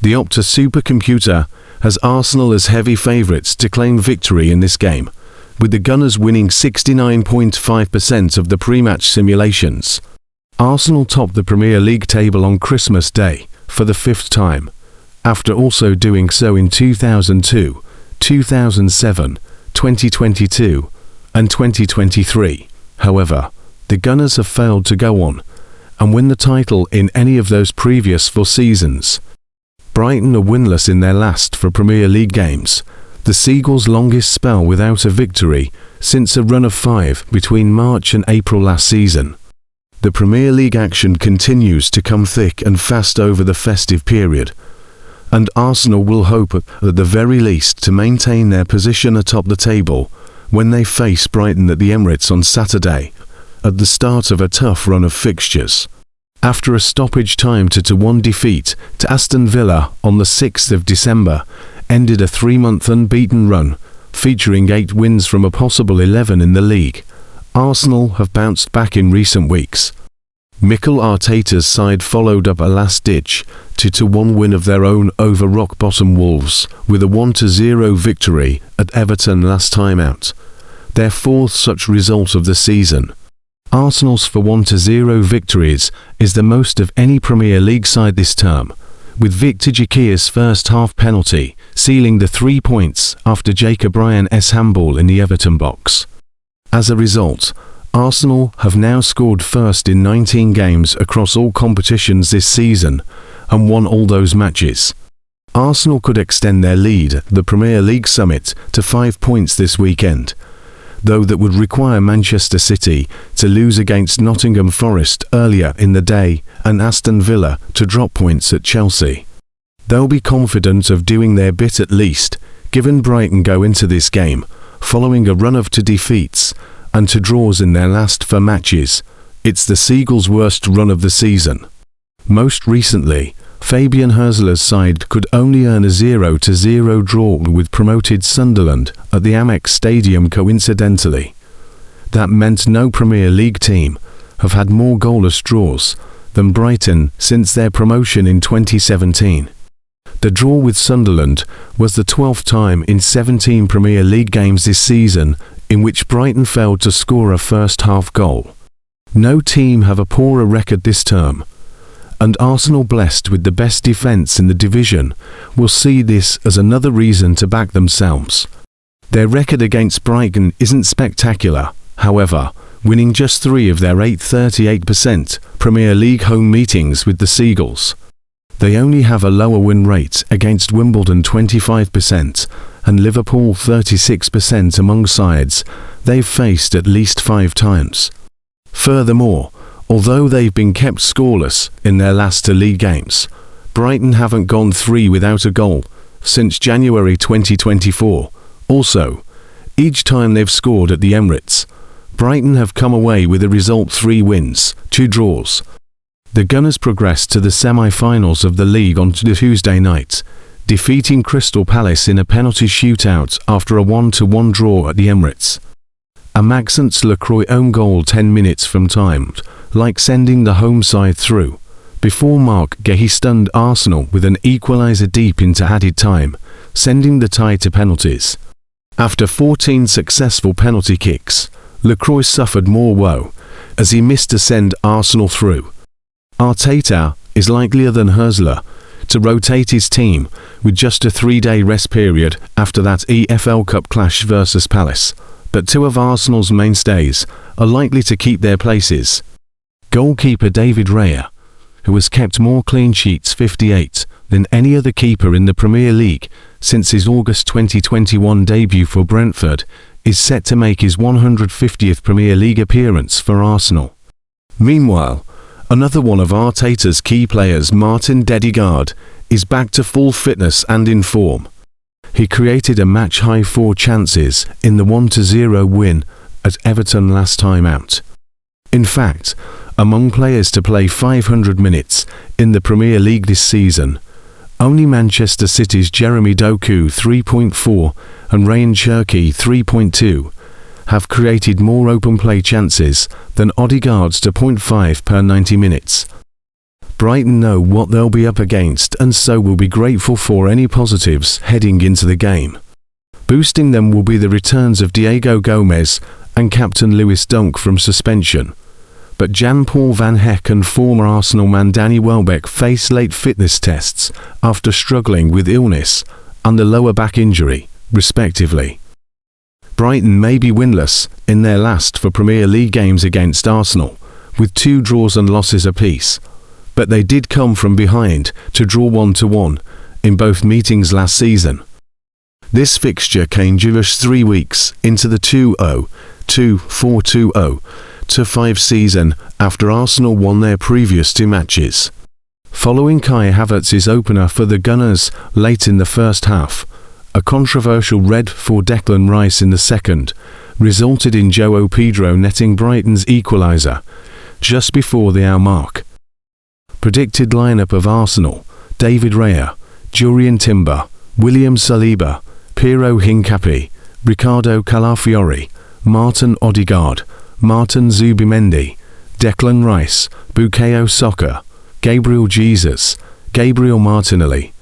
The Opta supercomputer has Arsenal as heavy favourites to claim victory in this game, with the Gunners winning 69.5% of the pre-match simulations. Arsenal topped the Premier League table on Christmas Day for the 5th time, after also doing so in 2002, 2007, 2022 and 2023. However, the Gunners have failed to go on and win the title in any of those previous 4 seasons. Brighton are winless in their last 4 Premier League games, the Seagulls' longest spell without a victory since a run of 5 between March and April last season. The Premier League action continues to come thick and fast over the festive period, and Arsenal will hope at the very least to maintain their position atop the table when they face Brighton at the Emirates on Saturday, at the start of a tough run of fixtures. After a stoppage time 2-1 defeat to Aston Villa on the 6th of December, ended a 3-month unbeaten run, featuring 8 wins from a possible 11 in the league. Arsenal have bounced back in recent weeks. Mikel Arteta's side followed up a last-ditch 2-1 win of their own over rock-bottom Wolves, with a 1-0 victory at Everton last time out, their 4th such result of the season. Arsenal's 1-0 victories is the most of any Premier League side this term, with Victor Gyokere's first-half penalty sealing the 3 points after Jacob Ryan's handball in the Everton box. As a result, Arsenal have now scored first in 19 games across all competitions this season and won all those matches. Arsenal could extend their lead at the Premier League summit to 5 points this weekend, though that would require Manchester City to lose against Nottingham Forest earlier in the day and Aston Villa to drop points at Chelsea. They'll be confident of doing their bit at least, given Brighton go into this game following a run of 2 defeats and 2 draws in their last 4 matches. It's the Seagulls' worst run of the season. Most recently, Fabian Hürzeler's side could only earn a 0-0 draw with promoted Sunderland at the Amex Stadium coincidentally. That meant no Premier League team have had more goalless draws than Brighton since their promotion in 2017. The draw with Sunderland was the 12th time in 17 Premier League games this season in which Brighton failed to score a first-half goal. No team have a poorer record this term, and Arsenal, blessed with the best defence in the division, will see this as another reason to back themselves. Their record against Brighton isn't spectacular, however, winning just 3 of their 8 38% Premier League home meetings with the Seagulls. They only have a lower win rate against Wimbledon 25% and Liverpool 36% among sides they've faced at least 5 times. Furthermore, although they've been kept scoreless in their last 2 league games, Brighton haven't gone 3 without a goal since January 2024. Also, each time they've scored at the Emirates, Brighton have come away with a result: 3 wins, 2 draws. The Gunners progressed to the semi-finals of the league on Tuesday night, defeating Crystal Palace in a penalty shootout after a 1-1 draw at the Emirates. A Maxence Lacroix own goal 10 minutes from time, like sending the home side through, before Marc Guéhi stunned Arsenal with an equaliser deep into added time, sending the tie to penalties. After 14 successful penalty kicks, Lacroix suffered more woe, as he missed to send Arsenal through. Arteta is likelier than Hürzeler to rotate his team with just a 3-day rest period after that EFL Cup clash versus Palace, but 2 of Arsenal's mainstays are likely to keep their places. Goalkeeper David Raya, who has kept more clean sheets, 58, than any other keeper in the Premier League since his August 2021 debut for Brentford, is set to make his 150th Premier League appearance for Arsenal. Meanwhile, another one of Arteta's key players, Martin Odegaard, is back to full fitness and in form. He created a match-high 4 chances in the 1-0 win at Everton last time out. In fact, among players to play 500 minutes in the Premier League this season, only Manchester City's Jeremy Doku 3.4 and Ryan Cherki 3.2 have created more open play chances than Odegaard's 2.5 per 90 minutes. Brighton know what they'll be up against and so will be grateful for any positives heading into the game. Boosting them will be the returns of Diego Gomez and captain Lewis Dunk from suspension. But Jan-Paul van Hecke and former Arsenal man Danny Welbeck face late fitness tests after struggling with illness and a lower back injury, respectively. Brighton may be winless in their last 4 Premier League games against Arsenal, with 2 draws and losses apiece, but they did come from behind to draw 1-1 in both meetings last season. This fixture came just 3 weeks into the 2-4-2-0-5 season after Arsenal won their previous 2 matches. Following Kai Havertz's opener for the Gunners late in the first half, a controversial red for Declan Rice in the second resulted in João Pedro netting Brighton's equaliser just before the hour mark. Predicted lineup of Arsenal: David Raya, Jurrien Timber, William Saliba, Piero Hincapié, Ricardo Calafiori, Martin Odegaard, Martin Zubimendi, Declan Rice, Bukayo Saka, Gabriel Jesus, Gabriel Martinelli,